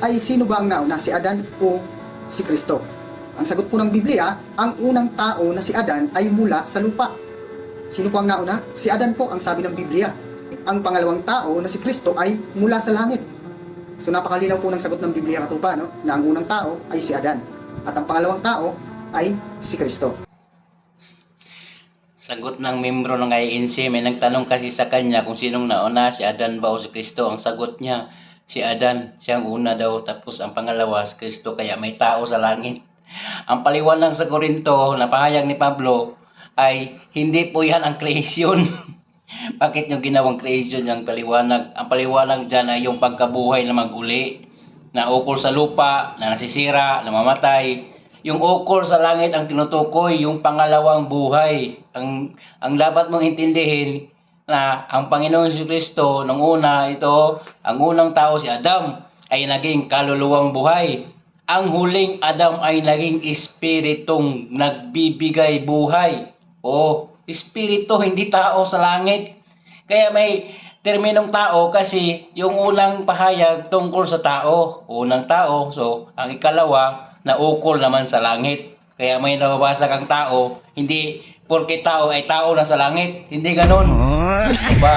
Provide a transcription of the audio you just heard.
ay sino ba ang nauna, si Adan o si Kristo? Ang sagot po ng Biblia, ang unang tao na si Adan ay mula sa lupa. Sino po ang nauna? Si Adan po ang sabi ng Biblia. Ang pangalawang tao na si Kristo ay mula sa langit. So napakalinaw po ng sagot ng Biblia katupa, no? Na ang unang tao ay si Adan at ang pangalawang tao ay si Kristo. Sagot ng membro ng INC, may nagtanong kasi sa kanya kung sinong nauna, si Adan ba o si Kristo. Ang sagot niya, si Adan, siyang una daw, tapos ang pangalawa si Kristo, kaya may tao sa langit. Ang paliwanag sa Korinto na pahayag ni Pablo ay hindi po yan ang creation. Bakit yung ginawang creation yung paliwanag? Ang paliwanag dyan ay yung pagkabuhay na maguli, na ukol sa lupa, na nasisira, namamatay. Yung ukol sa langit ang tinutukoy, yung pangalawang buhay. Ang dapat mong intindihin na ang Panginoon Jesucristo nung una, ito, ang unang tao si Adam ay naging kaluluwang buhay. Ang huling Adam ay naging espiritong nagbibigay buhay. O, espiritu, hindi tao sa langit. Kaya may terminong tao kasi yung unang pahayag tungkol sa tao, unang tao. So, ang ikalawa, na ukol naman sa langit. Kaya may nababasa kang tao, hindi porke tao ay tao na sa langit. Hindi ganon. Diba?